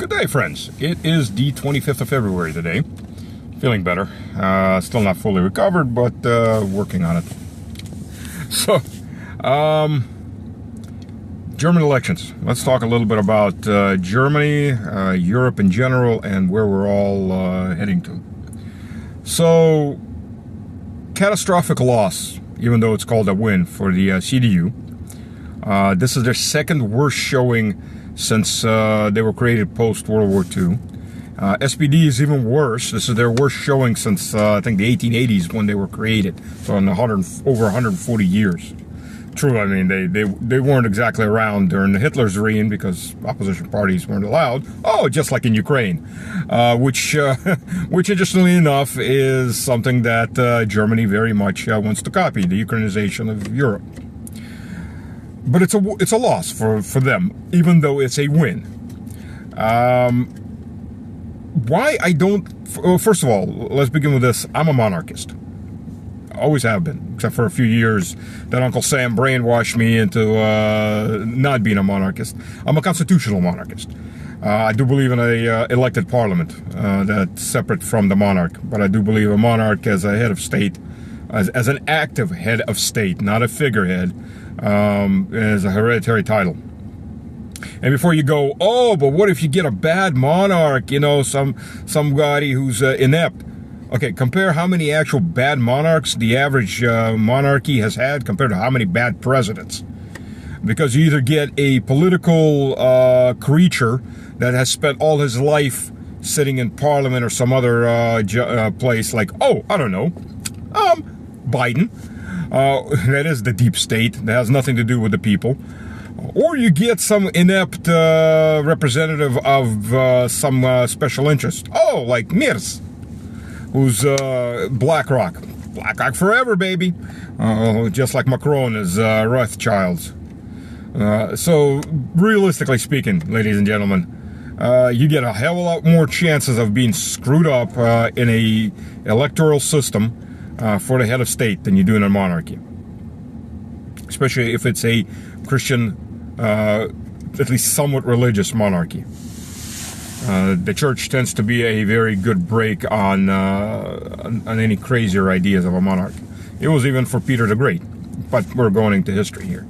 Good day, friends. It is the 25th of February today. Feeling better. Still not fully recovered, but working on it. So, German elections. Let's talk a little bit about Germany, Europe in general, and where we're all heading to. So, catastrophic loss, even though it's called a win for the CDU. This is their second worst showing since they were created post-World War II. SPD is even worse. This is their worst showing since, I think, the 1880s when they were created. So in over 140 years. True, I mean, they weren't exactly around during Hitler's reign because opposition parties weren't allowed. Oh, just like in Ukraine. Which interestingly enough, is something that Germany very much wants to copy, the Ukrainization of Europe. But it's a loss for them, even though it's a win. Why I don't... Well, first of all, let's begin with this. I'm a monarchist. Always have been, except for a few years that Uncle Sam brainwashed me into not being a monarchist. I'm a constitutional monarchist. I do believe in a elected parliament that's separate from the monarch. But I do believe a monarch as a head of state, as an active head of state, not a figurehead, is a hereditary title. And before you go, oh, but what if you get a bad monarch, you know, somebody who's inept? Okay, compare how many actual bad monarchs the average monarchy has had compared to how many bad presidents. Because you either get a political creature that has spent all his life sitting in parliament or some other place like, oh, I don't know, Biden. That is the deep state. That has nothing to do with the people. Or you get some inept representative of some special interest. Oh, like Mirs, who's BlackRock. BlackRock forever, baby. Just like Macron is Rothschilds. So, realistically speaking, ladies and gentlemen, you get a hell of a lot more chances of being screwed up in a electoral system for the head of state than you do in a monarchy. Especially if it's a Christian, at least somewhat religious monarchy. The church tends to be a very good break on any crazier ideas of a monarch. It was even for Peter the Great, but we're going into history here.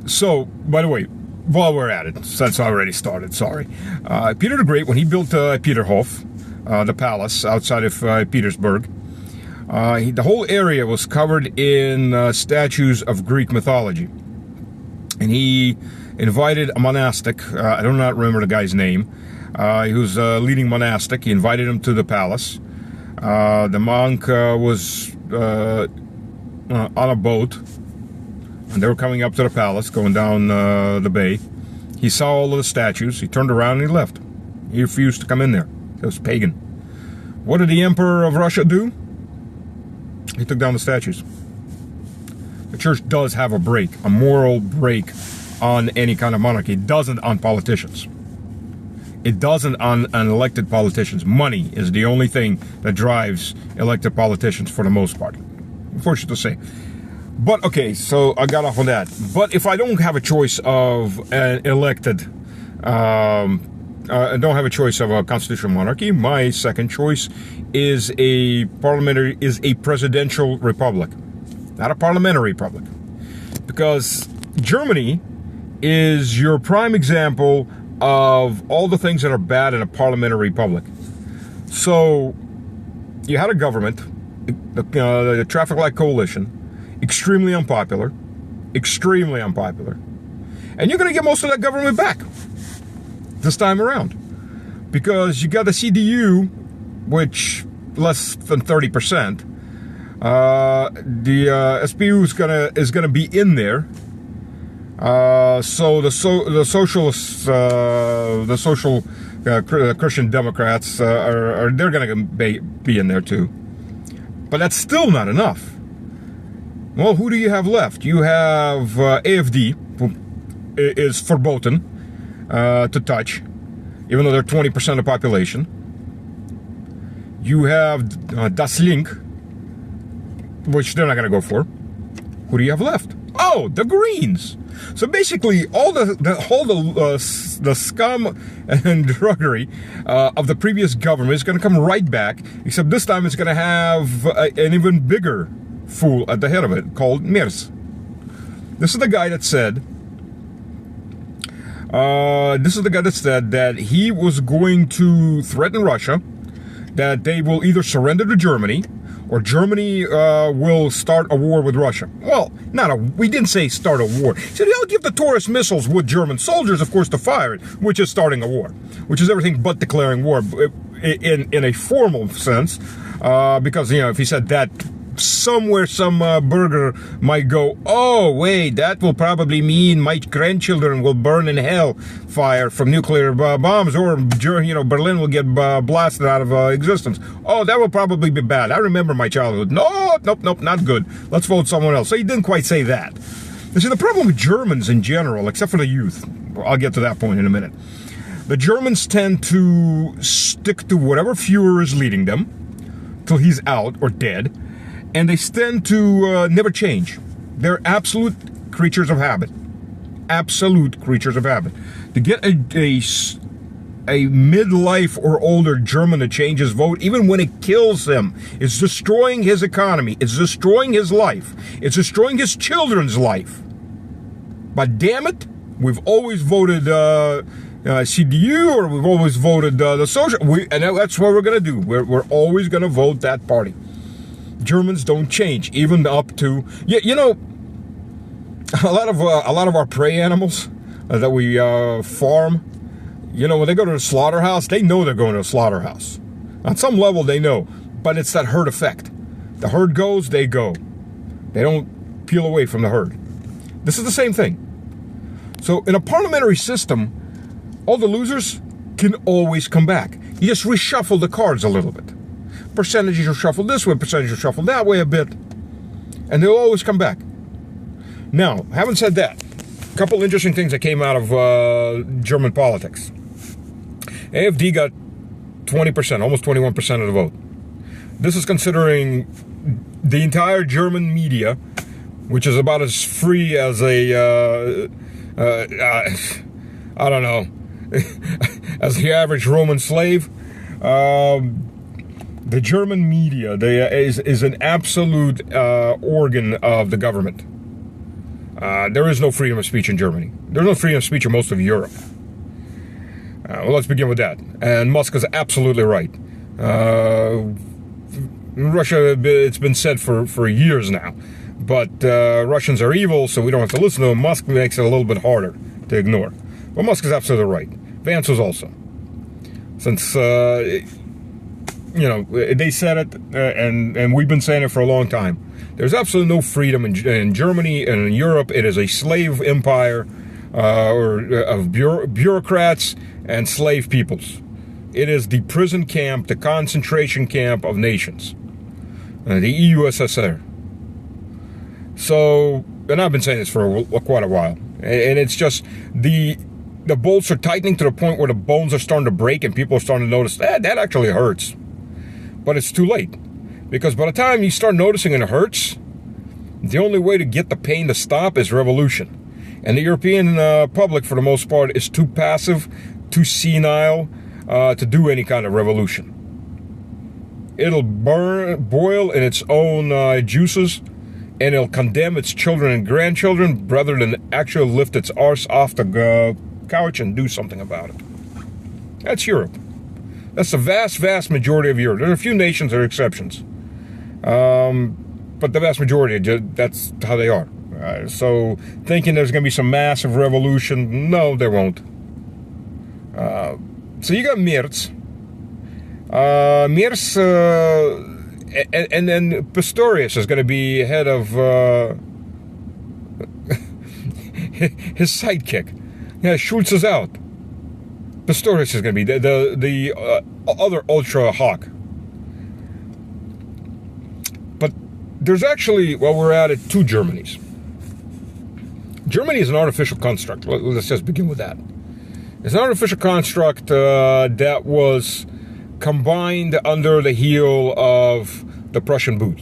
So, by the way, while we're at it, since I already started, sorry. Peter the Great, when he built Peterhof, the palace outside of Petersburg, the whole area was covered in statues of Greek mythology. And he invited a monastic, I do not remember the guy's name, he was a leading monastic. He invited him to the palace. The monk was on a boat, and they were coming up to the palace, going down the bay. He saw all of the statues, he turned around and he left. He refused to come in there. It was pagan. What did the Emperor of Russia do? He took down the statues. The church does have a break, a moral break on any kind of monarchy. It doesn't on politicians. It doesn't on elected politicians. Money is the only thing that drives elected politicians for the most part. Unfortunate to say. But, okay, so I got off on that. But if I don't have a choice of an elected, I don't have a choice of a constitutional monarchy, my second choice is a presidential republic. Not a parliamentary republic. Because Germany is your prime example of all the things that are bad in a parliamentary republic. So, you had a government, the Traffic Light Coalition, extremely unpopular, and you're going to get most of that government back this time around. Because you got the CDU, which less than 30%. The SPU is gonna be in there. So the socialists, the social Christian Democrats they're gonna be in there too. But that's still not enough. Well, who do you have left? You have AFD, who is verboten to touch, even though they're 20% of the population. You have Das Link, which they're not going to go for. Who do you have left? Oh, the Greens. So basically, all the scum and drudgery of the previous government is going to come right back, except this time it's going to have an even bigger fool at the head of it called Mirs. This is the guy that said. That he was going to threaten Russia, that they will either surrender to Germany, or Germany will start a war with Russia. Well, we didn't say start a war. He said he'll give the Taurus missiles with German soldiers, of course, to fire it, which is starting a war, which is everything but declaring war in a formal sense, because, if he said that, somewhere some burger might go, oh wait, that will probably mean my grandchildren will burn in hell fire from nuclear bombs, or Berlin will get blasted out of existence. Oh, that will probably be bad. I remember my childhood. Nope, not good. Let's vote someone else. So he didn't quite say that. You see, the problem with Germans in general, except for the youth, I'll get to that point in a minute, the Germans tend to stick to whatever Führer is leading them till he's out or dead. And they tend to never change. They're absolute creatures of habit. Absolute creatures of habit. To get a midlife or older German to change his vote, even when it kills him, it's destroying his economy. It's destroying his life. It's destroying his children's life. But damn it, we've always voted CDU, or we've always voted the Social. And that's what we're going to do. We're always going to vote that party. Germans don't change, even up to a lot of our prey animals that we farm. When they go to the slaughterhouse, they know they're going to a slaughterhouse. On some level, they know, but it's that herd effect. The herd goes, they go. They don't peel away from the herd. This is the same thing. So in a parliamentary system, all the losers can always come back. You just reshuffle the cards a little bit. Percentages are shuffled this way, percentages are shuffled that way a bit, and they'll always come back. Now, having said that, a couple interesting things that came out of German politics. AfD got 20%, almost 21% of the vote. This is considering the entire German media, which is about as free as I don't know, as the average Roman slave. The German media is an absolute organ of the government. There is no freedom of speech in Germany. There's no freedom of speech in most of Europe. Well, let's begin with that. And Musk is absolutely right. Russia, it's been said for years now. But Russians are evil, so we don't have to listen to them. Musk makes it a little bit harder to ignore. But Musk is absolutely right. Vance was also. Since... they said it, and we've been saying it for a long time. There's absolutely no freedom in Germany and in Europe. It is a slave empire of bureaucrats and slave peoples. It is the prison camp, the concentration camp of nations, the EUSSR. So, and I've been saying this for quite a while, and it's just the bolts are tightening to the point where the bones are starting to break, and people are starting to notice that actually hurts. But it's too late, because by the time you start noticing it hurts, the only way to get the pain to stop is revolution. And the European public, for the most part, is too passive, too senile to do any kind of revolution. It'll boil in its own juices, and it'll condemn its children and grandchildren rather than actually lift its arse off the couch and do something about it. That's Europe. That's the vast, vast majority of Europe. There are a few nations that are exceptions. But the vast majority, that's how they are. So thinking there's going to be some massive revolution, no, there won't. So you got Merz. And then Pistorius is going to be head of his sidekick. Yeah, Schulz is out. Pistorius is going to be the other ultra hawk. But there's actually, while we're at it, two Germanys. Germany is an artificial construct. Let's just begin with that. It's an artificial construct that was combined under the heel of the Prussian boot.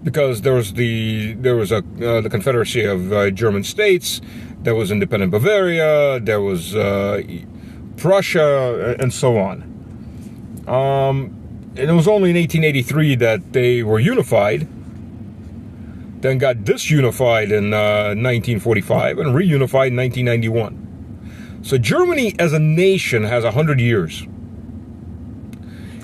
because there was the Confederacy of German States, there was independent Bavaria, there was Prussia, and so on. And it was only in 1883 that they were unified, then got disunified in 1945, and reunified in 1991. So Germany as a nation has 100 years.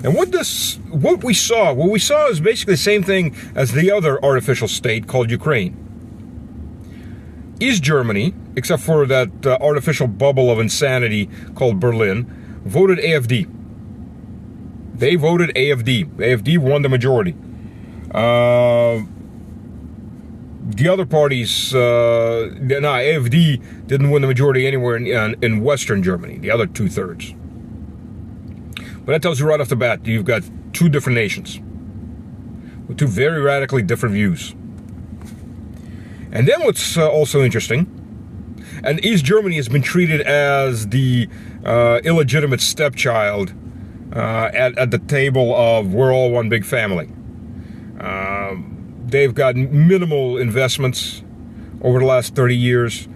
And what we saw is basically the same thing as the other artificial state called Ukraine. East Germany, except for that artificial bubble of insanity called Berlin, voted AfD. They voted AfD. AfD won the majority. The other parties, AfD didn't win the majority anywhere in Western Germany, the other 2/3. But that tells you right off the bat, you've got two different nations with two very radically different views. And then what's also interesting, and East Germany has been treated as the illegitimate stepchild at the table of we're all one big family. They've got minimal investments over the last 30 years.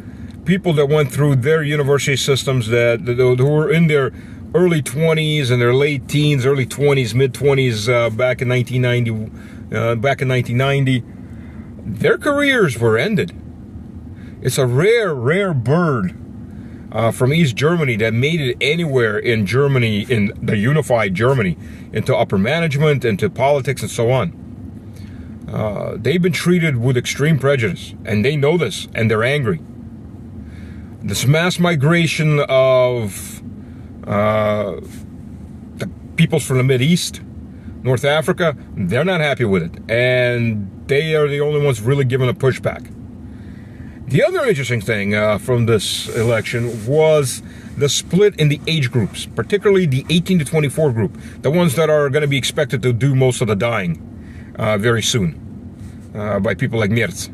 People that went through their university systems who were in their early 20s and their late teens, early 20s, mid 20s back in 1990, their careers were ended. It's a rare bird from East Germany that made it anywhere in Germany, in the unified Germany, into upper management, into politics, and so on. They've been treated with extreme prejudice, and they know this, and they're angry. This mass migration of the peoples from the Mideast, North Africa, they're not happy with it, and they are the only ones really giving a pushback. The other interesting thing from this election was the split in the age groups, particularly the 18 to 24 group, the ones that are going to be expected to do most of the dying very soon by people like Merz.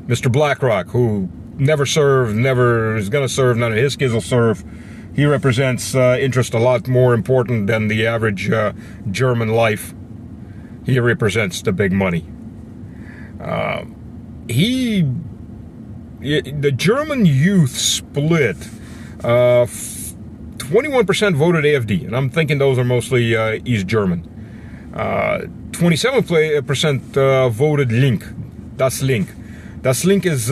Mr. BlackRock, who never served, never is going to serve, none of his kids will serve. He represents interest a lot more important than the average German life. He represents the big money. The German youth split. 21% voted AfD, and I'm thinking those are mostly East German. 27% voted Link. Das Link. Das Link is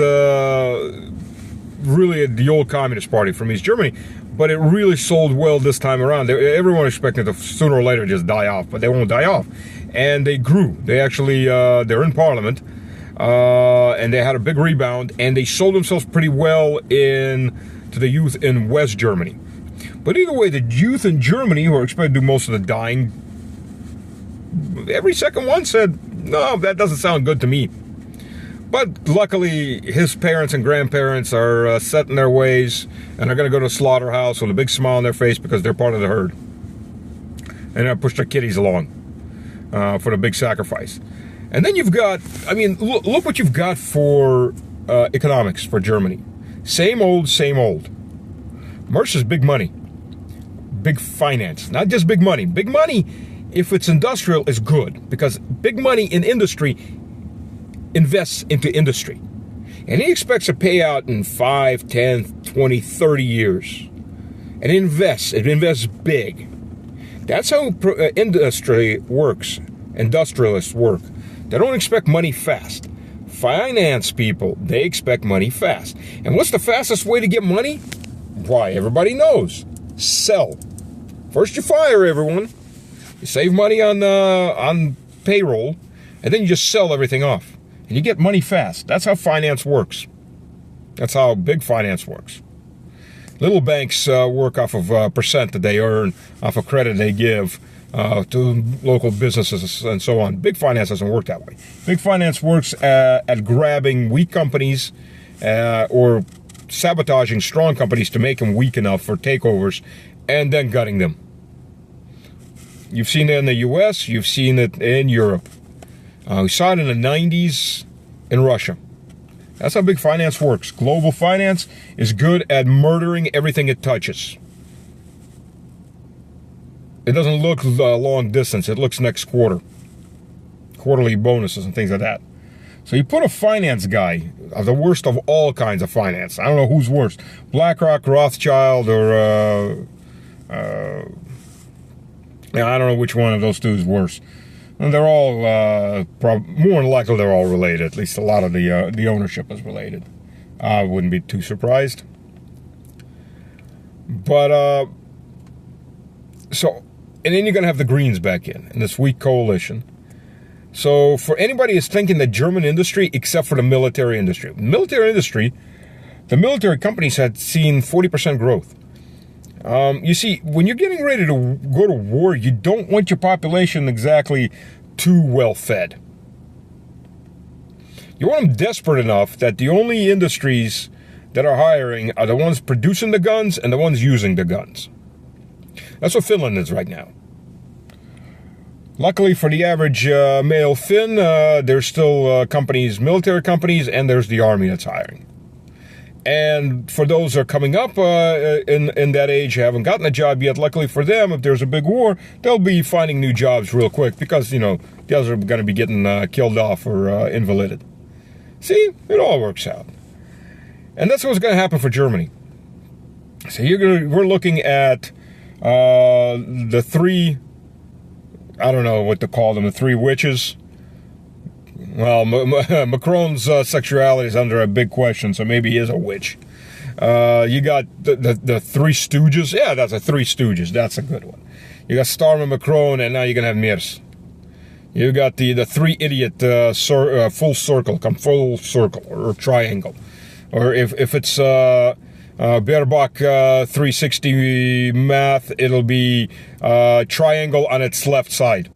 really the old Communist Party from East Germany, but it really sold well this time around. Everyone expected to sooner or later just die off, but they won't die off. And they grew. They actually, they're in Parliament, and they had a big rebound, and they sold themselves pretty well to the youth in West Germany. But either way, the youth in Germany, who are expected to do most of the dying, every second one said, no, that doesn't sound good to me. But luckily, his parents and grandparents are set in their ways and are going to go to a slaughterhouse with a big smile on their face because they're part of the herd. And they'll push their kiddies along for the big sacrifice. And then you've got, look what you've got for economics for Germany. Same old, same old. Merz is big money. Big finance. Not just big money. Big money, if it's industrial, is good. Because big money in industry invests into industry. And he expects a payout in 5, 10, 20, 30 years. And it invests big. That's how industry works. Industrialists work. They don't expect money fast. Finance people, they expect money fast. And what's the fastest way to get money? Why, everybody knows. Sell. First you fire everyone. You save money on payroll. And then you just sell everything off. And you get money fast. That's how finance works. That's how big finance works. Little banks work off of percent that they earn, off of credit they give to local businesses and so on. Big finance doesn't work that way. Big finance works at grabbing weak companies or sabotaging strong companies to make them weak enough for takeovers and then gutting them. You've seen it in the US, you've seen it in Europe. We saw it in the 90s in Russia. That's how big finance works. Global finance is good at murdering everything it touches. It doesn't look long distance. It looks next quarter. Quarterly bonuses and things like that. So you put a finance guy, the worst of all kinds of finance. I don't know who's worse, BlackRock, Rothschild, or yeah, I don't know which one of those two is worse. And they're all more than likely they're all related. At least a lot of the ownership is related. I wouldn't be too surprised. But so, and then you're going to have the Greens back in this weak coalition. So for anybody who's thinking the German industry, except for the military industry, the military companies had seen 40% growth. You see, when you're getting ready to go to war, you don't want your population exactly too well fed. You want them desperate enough that the only industries that are hiring are the ones producing the guns and the ones using the guns. That's what Finland is right now. Luckily for the average male Finn, there's still companies, military companies, and there's the army that's hiring. And for those that are coming up in that age, who haven't gotten a job yet, luckily for them, if there's a big war, they'll be finding new jobs real quick because, you know, the others are going to be getting killed off or invalided. See, it all works out. And that's what's going to happen for Germany. So we're looking at the three, I don't know what to call them, the three witches. Well, Macron's sexuality is under a big question, so maybe he is a witch. You got the Three Stooges. Yeah, that's a Three Stooges. That's a good one. You got Starmer, Macron, and now you're going to have Mears. You got the three idiot full circle, come full circle, or triangle. Or if it's Baerbock 360 math, it'll be triangle on its left side.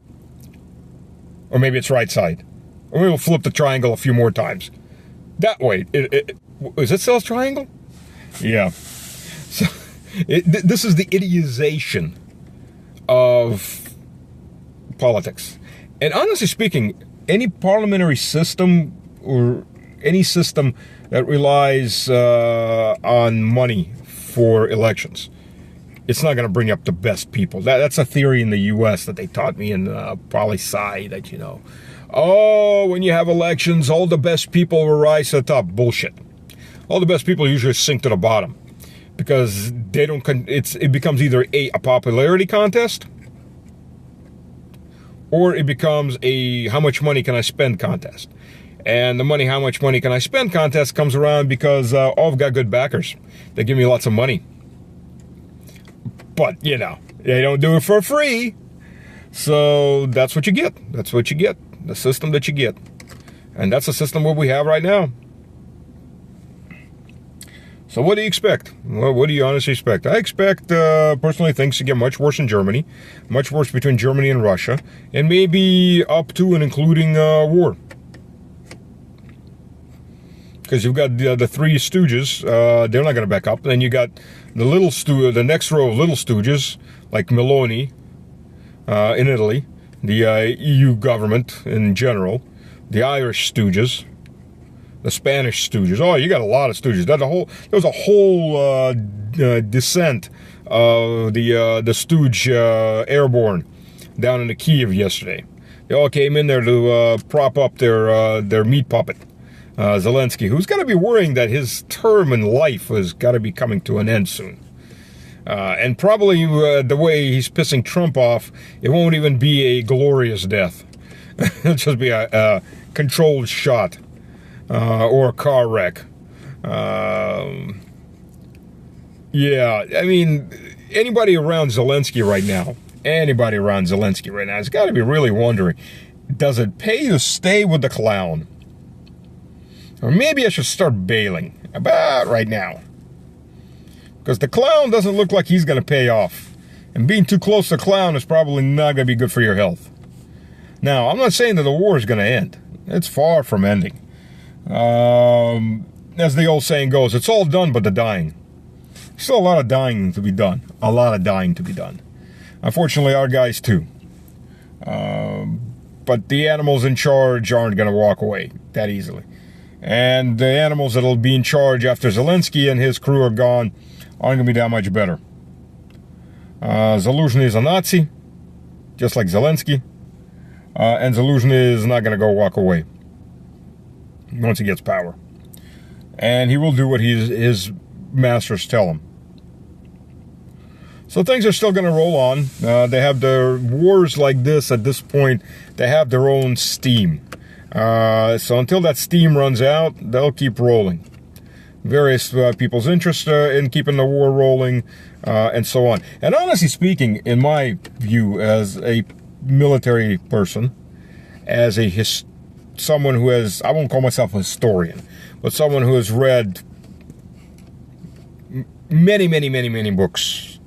Or maybe it's right side. Or maybe we'll flip the triangle a few more times. That way. Is it still a triangle? Yeah. So this is the idiotization of politics. And honestly speaking, any parliamentary system or any system that relies on money for elections, it's not going to bring up the best people. That's a theory in the U.S. that they taught me in poli-sci, that, you know, oh, when you have elections, all the best people will rise to the top. Bullshit. All the best people usually sink to the bottom because they don't. It becomes either a popularity contest, or it becomes a how much money can I spend contest. And the how much money can I spend contest comes around because I've got good backers. They give me lots of money. But, you know, they don't do it for free. So that's what you get. That's what you get. The system that you get. And that's the system what we have right now. So what do you expect? Well, what do you honestly expect? I expect, personally, things to get much worse in Germany. Much worse between Germany and Russia. And maybe up to and including war. Because you've got the Three Stooges, they're not going to back up. Then you got the next row of little stooges, like Meloni in Italy, the EU government in general, the Irish stooges, the Spanish stooges. Oh, you got a lot of stooges. There was a whole descent of the stooge airborne down into Kiev yesterday. They all came in there to prop up their meat puppet. Zelensky, who's got to be worrying that his term in life has got to be coming to an end soon. And probably the way he's pissing Trump off, it won't even be a glorious death. It'll just be a controlled shot or a car wreck. Yeah, I mean, anybody around Zelensky right now has got to be really wondering, does it pay to stay with the clown? Or maybe I should start bailing about right now. Because the clown doesn't look like he's going to pay off. And being too close to the clown is probably not going to be good for your health. Now, I'm not saying that the war is going to end. It's far from ending. As the old saying goes, it's all done but the dying. Still a lot of dying to be done. A lot of dying to be done. Unfortunately, our guys too. But the animals in charge aren't going to walk away that easily. And the animals that'll be in charge after Zelensky and his crew are gone aren't going to be that much better. Zaluzhny is a Nazi, just like Zelensky. And Zaluzhny is not going to go walk away. once he gets power. And he will do what his masters tell him. So things are still going to roll on. They have their wars like this at this point. They have their own steam. So until that steam runs out, they'll keep rolling. Various people's interest in keeping the war rolling, and so on. And honestly speaking, in my view, as a military person, as someone who has, I won't call myself a historian, but someone who has read many books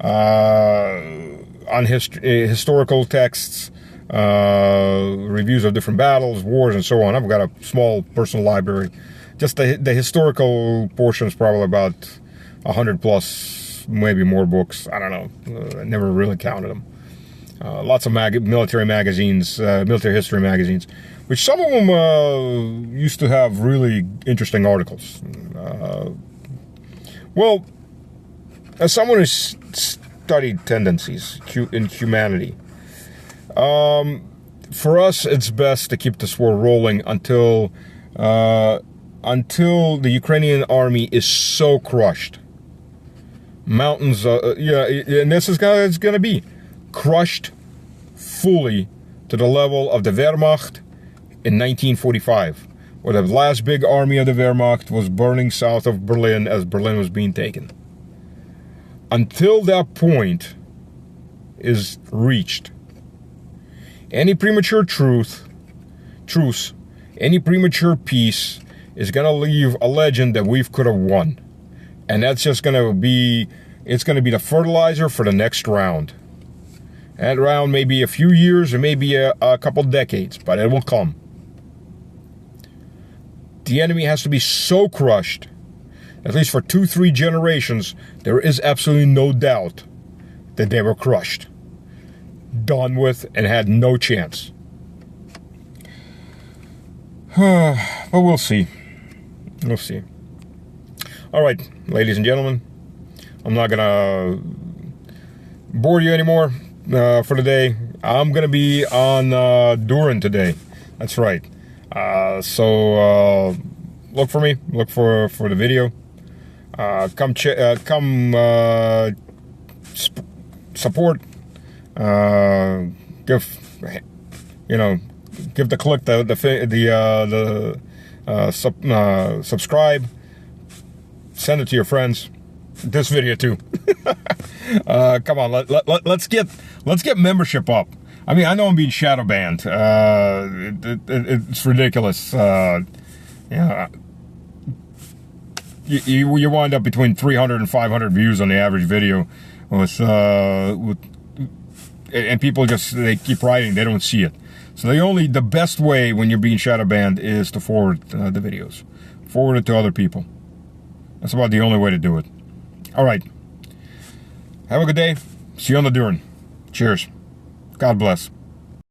on historical texts, reviews of different battles, wars, and so on. I've got a small personal library. Just the historical portion is probably about 100 plus, maybe more books. I don't know. I never really counted them. Lots of military magazines, military history magazines, which some of them used to have really interesting articles. Well, as someone who's studied tendencies in humanity, for us, it's best to keep this war rolling until the Ukrainian army is so crushed. Mountains, and this is it's going to be crushed fully to the level of the Wehrmacht in 1945, where the last big army of the Wehrmacht was burning south of Berlin as Berlin was being taken. Until that point is reached, any premature truce, any premature peace is going to leave a legend that we could have won. And that's just going to be, it's going to be the fertilizer for the next round. That round may be a few years or maybe a couple decades, but it will come. The enemy has to be so crushed, at least for 2-3 generations, there is absolutely no doubt that they were crushed, done with, and had no chance. But we'll see. We'll see. All right, ladies and gentlemen, I'm not going to bore you anymore for today. I'm going to be on Durin today. That's right. So look for me. Look for the video. Come support. Give the click subscribe. Send it to your friends. This video too. Come on, let's get membership up. I mean, I know I'm being shadow banned. It's ridiculous. You wind up between 300 and 500 views on the average video, and people they keep writing, they don't see it. So the best way when you're being shadow banned is to forward the videos, forward it to other people. That's about the only way to do it. All right. Have a good day. See you on the Durin. Cheers. God bless.